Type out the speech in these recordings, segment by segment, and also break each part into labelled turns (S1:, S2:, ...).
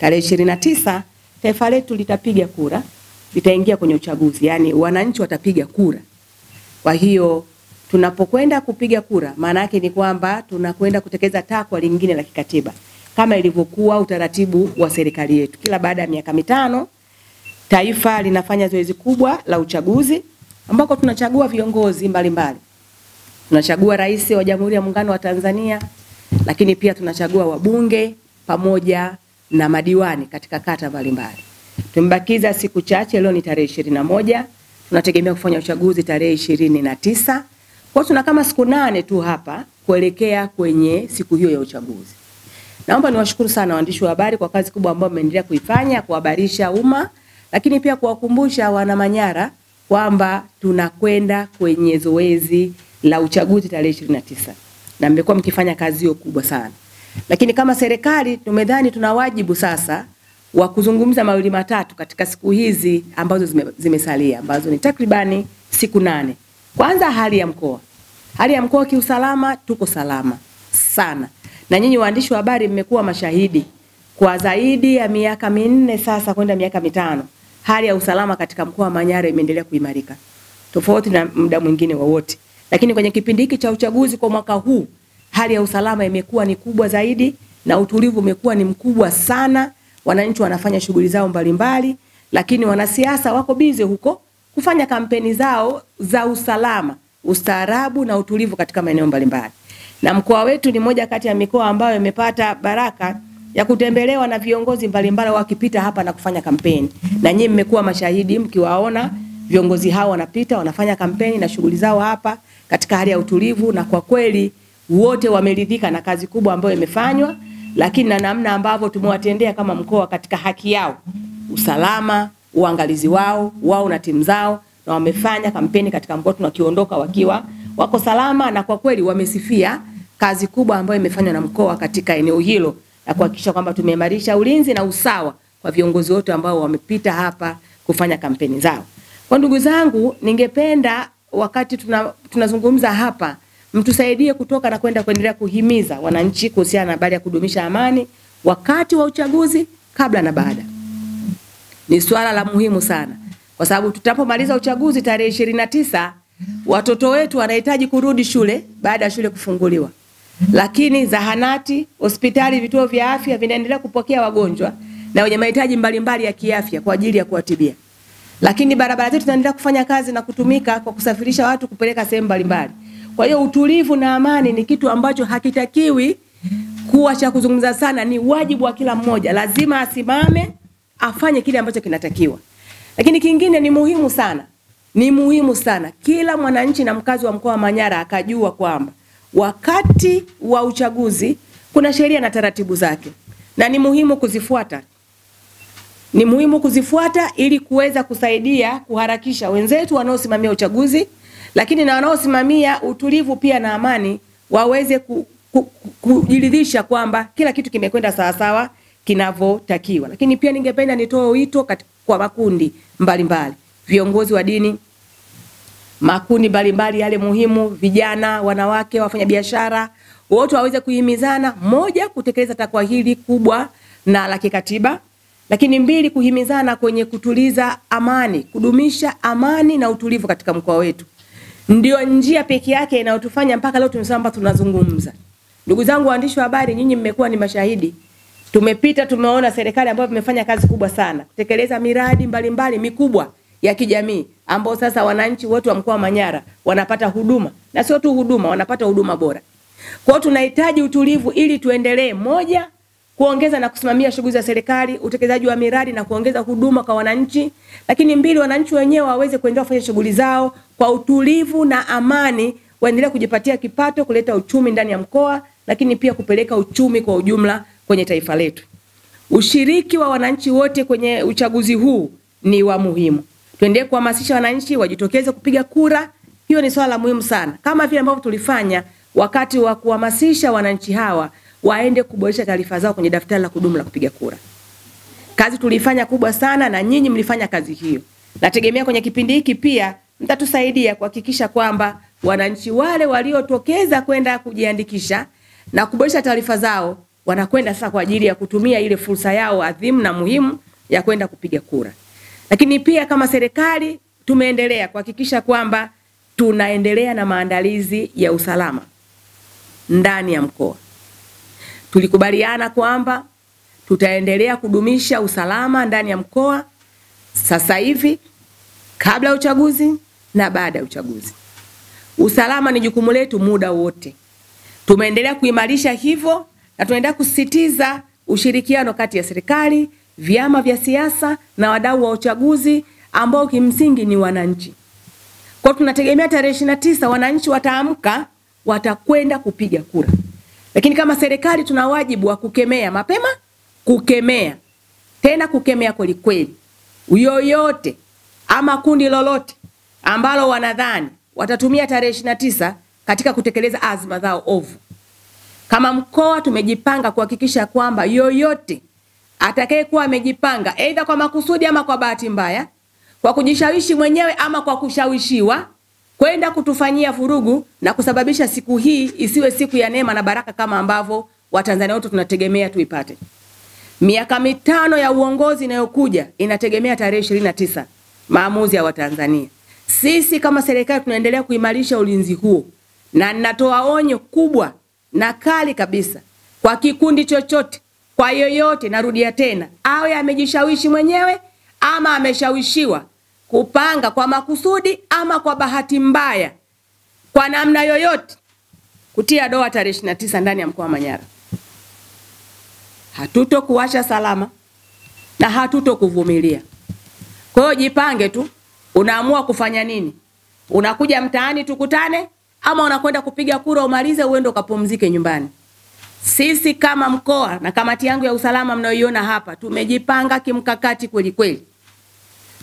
S1: tarehe 29 taifa letu litapiga kura, litaingia kwenye uchaguzi, yani wananchi watapiga kura. Kwa hiyo tunapokwenda kupiga kura, maana yake ni kwamba tunakwenda kutekeleza takwa lingine la kikatiba kama ilivyokuwa utaratibu wa serikali yetu. Kila baada ya miaka mitano taifa linafanya zoezi kubwa la uchaguzi ambako tunachagua viongozi mbalimbali. Tunachagua rais wa Jamhuri ya Muungano wa Tanzania, lakini pia tunachagua wabunge pamoja na madiwani katika kata mbalimbali. Tumebakiza siku chache, leo ni tarehe 21, tunategemea kufanya uchaguzi tarehe 29. Kwa tuna kama siku 8 tu hapa kuelekea kwenye siku hiyo ya uchaguzi. Naomba niwashukuru sana waandishi wa habari kwa kazi kubwa ambayo mmeendelea kuifanya kuhabarisha umma, lakini pia kuwakumbusha wana Manyara kwamba tunakwenda kwenye zoezi la uchaguzi tarehe 29. Na mmekuwa mkifanya kazi hiyo kubwa sana. Lakini kama serikali tumedhani tuna wajibu sasa wa kuzungumza mawili matatu katika siku hizi ambazo zimesalia, ambazo ni takribani siku 8. Kwanza hali ya mkoa. Hali ya mkoa kiusalama tuko salama sana. Na nyinyi waandishi wa habari mmekuwa mashahidi kwa zaidi ya miaka 4 sasa kwenda miaka 5. Hali ya usalama katika mkoa wa Manyara imeendelea kuimarika. Tofauti na muda mwingine wowote. Lakini kwenye kipindi hiki cha uchaguzi kwa mwaka huu, hali ya usalama imekuwa ni kubwa zaidi na utulivu umekuwa ni mkubwa sana. Wananchi wanafanya shughuli zao mbalimbali, lakini wanasiasa wako bize huko kufanya kampeni zao za usalama, ustaarabu na utulivu katika maeneo mbalimbali. Na mkoa wetu ni moja kati ya mikoa ambayo imepata baraka ya kutembelewa na viongozi mbalimbali wakipita hapa na kufanya kampeni. Na nyinyi mmekuwa mashahidi mkiwaona viongozi hao wanapita, wanafanya kampeni na shughuli zao hapa katika hali ya utulivu, na kwa kweli wote wameridhika na kazi kubwa ambayo imefanywa, lakini na namna ambavyo tumewatendea kama mkoa katika haki yao, usalama, uangalizi wao na timu zao, na wamefanya kampeni katika mkoa tunakiondoka wakiwa wako salama, na kwa kweli wamesifia kazi kubwa ambayo imefanywa na mkoa katika eneo hilo na kuhakikisha kwamba tumeimarisha ulinzi na usawa kwa viongozi wote ambao wamepita hapa kufanya kampeni zao. Kwa ndugu zangu, ningependa wakati tunazungumza hapa mtusaidie kutoka na kwenda kuendelea kuhimiza wananchi kuhusiana na habari ya kudumisha amani wakati wa uchaguzi, kabla na baada. Ni swala la muhimu sana kwa sababu tutapomaliza uchaguzi tarehe 29, watoto wetu wanahitaji kurudi shule baada ya shule kufunguliwa. Lakini zahanati, hospitali, vituo vya afya vinaendelea kupokea wagonjwa na wenye mahitaji mbalimbali ya kiafya kwa ajili ya kuwatibia. Lakini barabara zetu zinaendelea kufanya kazi na kutumika kwa kusafirisha watu kupeleka sehemu mbalimbali. Kwa hiyo utulivu na amani ni kitu ambacho hakitakiwi kuwa cha kuzungumza sana, ni wajibu wa kila mmoja. Lazima asimame afanye kile ambacho kinatakiwa. Lakini kingine ni muhimu sana. Ni muhimu sana kila mwananchi na mkazi wa mkoa wa Manyara akajua kwamba wakati wa uchaguzi kuna sheria na taratibu zake na ni muhimu kuzifuata. Ni muhimu kuzifuata ili kuweza kusaidia kuharakisha wenzetu wanaosimamia uchaguzi, lakini na wanaosimamia utulivu pia na amani waweze kujiridhisha kwamba kila kitu kimekwenda sawa sawa kinavyotakiwa. Lakini pia ningependa nitoe wito kwa makundi mbalimbali, viongozi wa dini, makundi mbalimbali yale muhimu, vijana, wanawake, wafanyabiashara, wote waweze kuhimizana: moja, kutekeleza takwa hili kubwa na la kikatiba; lakini 2, kuhimizana kwenye kutuliza amani, kudumisha amani na utulivu katika mkoa wetu. Ndio njia pekee yake inayotufanya mpaka leo tumesema tunazungumza. Ndugu zangu waandishi wa habari, nyinyi mmekuwa ni mashahidi. Tumepita tumeona serikali ambayo imefanya kazi kubwa sana kutekeleza miradi mbalimbali mikubwa ya kijamii ambao sasa wananchi wote wa mkoa wa Manyara wanapata huduma, na sio tu huduma, wanapata huduma bora. Kwa hiyo tunahitaji utulivu ili tuendelee: moja, kuongeza na kusimamia shughuli za serikali, utekelezaji wa miradi na kuongeza huduma kwa wananchi; lakini 2, wananchi wenyewe waweze kuendelea kufanya shughuli zao kwa utulivu na amani, waendelee kujipatia kipato, kuleta uchumi ndani ya mkoa, lakini pia kupeleka uchumi kwa ujumla kwenye taifa letu. Ushiriki wa wananchi wote kwenye uchaguzi huu ni wa muhimu. Tuendelee kuhamasisha wananchi wajitokeze kupiga kura. Hiyo ni swala la muhimu sana, kama vile ambavyo tulifanya wakati wa kuhamasisha wananchi hawa waende kuboresha taarifa zao kwenye daftari la kudumu la kupiga kura. Kazi tulifanya kubwa sana na nyinyi mlifanya kazi hiyo. Nategemea kwenye kipindi hiki pia mtatusaidia kuhakikisha kwamba wananchi wale waliotokeza kwenda kujiandikisha na kuboresha taarifa zao wanakwenda sasa kwa ajili ya kutumia ile fursa yao adhimu na muhimu ya kwenda kupiga kura. Lakini pia kama serikali tumeendelea kuhakikisha kwamba tunaendelea na maandalizi ya usalama ndani ya mkoa. Tulikubaliana kwamba tutaendelea kudumisha usalama ndani ya mkoa sasa hivi, kabla ya uchaguzi na baada ya uchaguzi. Usalama ni jukumu letu muda wote. Tumeendelea kuimarisha hivyo na tunaendelea kusisitiza ushirikiano kati ya serikali, vyama vya siasa na wadau wa uchaguzi ambao kimsingi ni wananchi. Kwa tunategemea tarehe 29 wananchi wataamka, watakwenda kupiga kura. Lakini kama serikali tuna wajibu wa kukemea mapema, kukemea kweli kweli yoyote ama kundi lolote ambalo wanadhani watatumia tarehe 29 katika kutekeleza azma zao ovu. Kama mkoa tumejipanga kuhakikisha kwamba yoyote atakayekuwa amejipanga aidha kwa makusudi ama kwa bahati mbaya, kwa kujishawishi mwenyewe ama kwa kushawishiwa kwenda kutufanyia vurugu na kusababisha siku hii isiwe siku ya neema na baraka kama ambavyo Watanzania wote tunategemea tuipate. Miaka 5 ya uongozi inayokuja inategemea tarehe 29 maamuzi ya Watanzania. Sisi kama serikali tunaendelea kuimarisha ulinzi huo, na ninatoa onyo kubwa na kali kabisa kwa kikundi chochote, kwa yoyote, narudia tena, awe amejishawishi mwenyewe ama ameshawishiwa kupanga kwa makusudi ama kwa bahati mbaya, kwa namna yoyote kutia doa tarehe 29 ndani ya mkoa wa Manyara. Hatutokuacha salama na hatutokuvumilia. Kwa hiyo jipange tu, unaamua kufanya nini? Unakuja mtaani tukutane ama unakwenda kupiga kura umalize uende ukapumzike nyumbani? Sisi kama mkoa na kamati yangu ya usalama mnayoiona hapa tumejipanga kimkakati kweli kweli.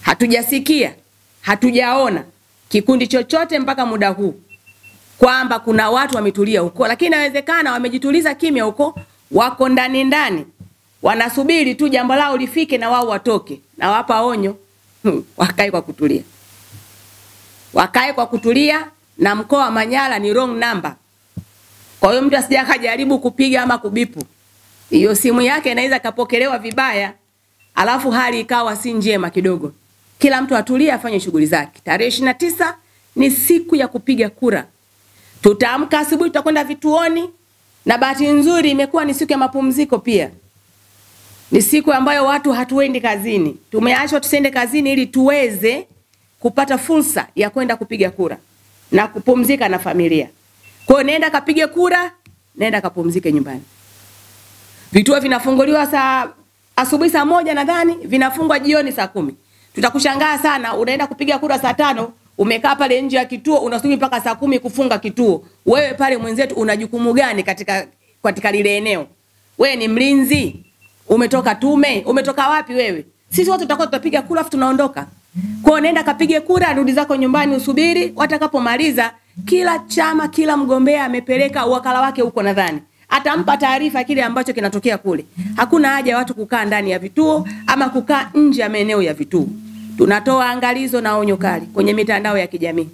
S1: Hatujasikia, hatujaona kikundi chochote mpaka muda huu kwamba kuna watu wametulia huko, lakini inawezekana wamejituliza kimya huko, wako ndani wanasubiri tu jambo lao lifike na wao watoke. Na wapa onyo, wakae kwa kutulia. Wakae kwa kutulia, na mkoa wa Manyara ni wrong number. Kwa hiyo mtu asije akajaribu kupiga ama kubipu. Hiyo simu yake inaweza kapokelewa vibaya, alafu hali ikawa si njema kidogo. Kila mtu atulie, afanye shughuli zake. Tarehe 29 ni siku ya kupiga kura. Tutaamka asubuhi, tutakwenda vituoni, na bahati nzuri imekuwa ni siku ya mapumziko pia. Ni siku ambayo watu hatuendi kazini. Tumeachwa tusende kazini ili tuweze kupata fursa ya kwenda kupiga kura na kupumzika na familia. Kwa hiyo nenda kapige kura, nenda kapumzike nyumbani. Vituo vinafunguliwa asubuhi saa 1 nadhani, vinafungwa jioni saa 10. Tutakushangaa sana unaenda kupiga kura saa 5, umekaa pale nje ya kituo unasubiri mpaka saa 10 kufunga kituo. Wewe pale mwenzetu una jukumu gani katika lile eneo? Wewe ni mlinzi? Umetoka tume? Umetoka wapi wewe? Sisi wote tutakuwa tutapiga kura afu tunaondoka. Kwa hiyo nenda kapige kura, rudi zako nyumbani usubiri watakapomaliza. Kila chama, kila mgombea amepeleka wakala wake huko, nadhani atampa taarifa kile ambacho kinatokea kule. Hakuna haja watu kukaa ndani ya vituo ama kukaa nje ya maeneo ya vituo. Tunatoa angalizo na onyo kali kwenye mitandao ya kijamii.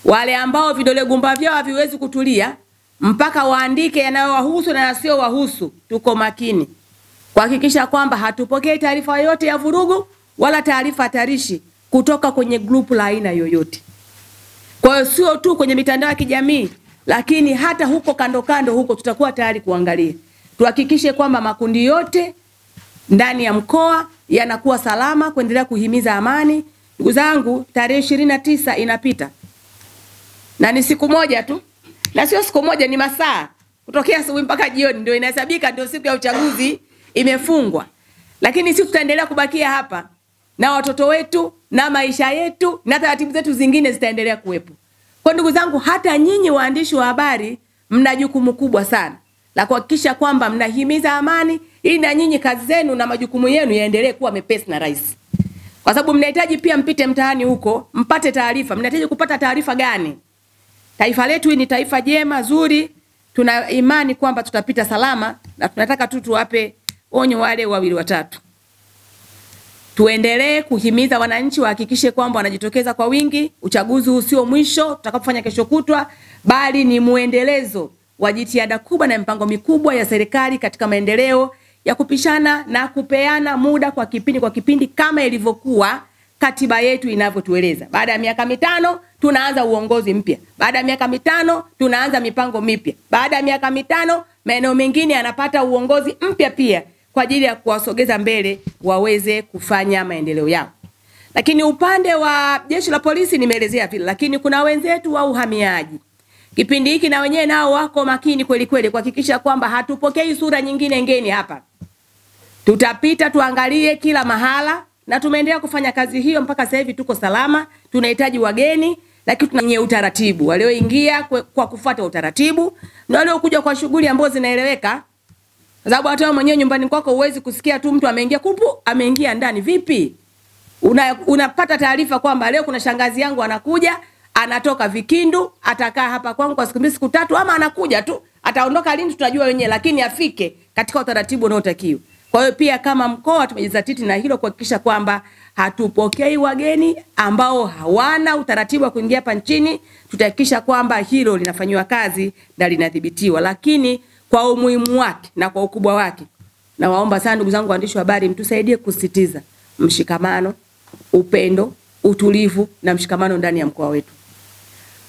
S1: Wale ambao vidole gumba vyao haviwezi kutulia mpaka waandike yanayowahusu na yasiyo wahusu, tuko makini kuhakikisha kwamba hatupokei taarifa yote ya vurugu wala taarifa hatarishi kutoka kwenye grupu la aina yoyote. Kwa hiyo sio tu kwenye mitandao ya kijamii, lakini hata huko kando huko tutakuwa tayari kuangalia. Tuhakikishe kwamba makundi yote ndani ya mkoa yanakuwa salama, kuendelea kuhimiza amani. Ndugu zangu, tarehe 29 inapita. Na ni siku moja tu. Na sio siku moja, ni masaa. Kutokea asubuhi mpaka jioni ndio inahesabika, ndio siku ya uchaguzi imefungwa. Lakini sisi tutaendelea kubakia hapa na watoto wetu na maisha yetu na taratibu zetu zingine zitaendelea kuwepo. Kwa ndugu zangu, hata nyinyi waandishi wa habari mna jukumu kubwa sana la kuhakikisha kwamba mnahimiza amani, ili na nyinyi kazi zenu na majukumu yenu yaendelee kuwa mepesi na rahisi. Kwa sababu mnahitaji pia mpite mtaani huko, mpate taarifa. Mnahitaji kupata taarifa gani? Taifa letu ni taifa jema, zuri. Tuna imani kwamba tutapita salama, na tunataka tu tuwape onyo wale wawili watatu. Tuendelee kuhimiza wananchi wahakikishe kwamba wanajitokeza kwa wingi. Uchaguzi usio mwisho tutakapofanya kesho kutwa, bali ni muendelezo wa jitihada kubwa na mipango mikubwa ya serikali katika maendeleo ya kupishana na kupeana muda kwa kipindi kama ilivyokuwa katiba yetu inavyotueleza. Baada ya miaka 5 tunaanza uongozi mpya. Baada ya miaka 5 tunaanza mipango mipya. Baada ya miaka 5 maeneo mengine yanapata uongozi mpya pia kwa ajili ya kuwasogeza mbele waweze kufanya maendeleo yao. Lakini upande wa jeshi la polisi nimeelezea vile, lakini kuna wenzetu wa uhamiaji. Kipindi hiki na wenyewe nao wako makini kweli kweli kuhakikisha kwamba hatupokei sura nyingine ngeni hapa. Tutapita tuangalie kila mahala na tumeendelea kufanya kazi hiyo mpaka sasa hivi tuko salama. Tunahitaji wageni lakini tunanye utaratibu. Walioingia kwa kufuata utaratibu na waliokuja kwa shughuli ambazo zinaeleweka. Sababu hata wewe mwenyewe nyumbani kwako huwezi kusikia tu mtu ameingia ameingia ndani vipi? Unapata taarifa kwamba leo kuna shangazi yangu anakuja, anatoka Vikindu, atakaa hapa kwangu kwa siku 2 siku 3 ama anakuja tu, ataondoka lini tutajua wenyewe, lakini afike katika utaratibu unaotakiwa. Kwa hiyo pia kama mkoa tumejizatiti na hilo kuhakikisha kwamba hatupokei wageni ambao hawana utaratibu wa kuingia hapa nchini. Tutahakikisha kwamba hilo linafanywa kazi na linadhibitiwa, lakini kwa umuhimu wake na kwa ukubwa wake, na waomba sana ndugu zangu waandishi wa habari mtusaidie kusisitiza mshikamano, upendo, utulivu na mshikamano ndani ya mkoa wetu.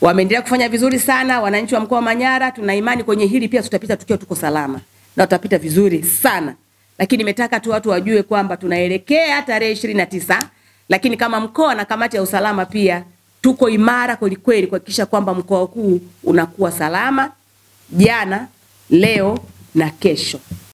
S1: Wameendelea kufanya vizuri sana wananchi wa mkoa wa Manyara. Tuna imani kwenye hili pia tutapita tukiwa tuko salama na tutapita vizuri sana. Lakini nimetaka tu watu wajue kwamba tunaelekea tarehe 29, lakini kama mkoa na kamati ya usalama pia tuko imara kweli kweli kuhakikisha kwamba mkoa huu unakuwa salama jana, leo na kesho.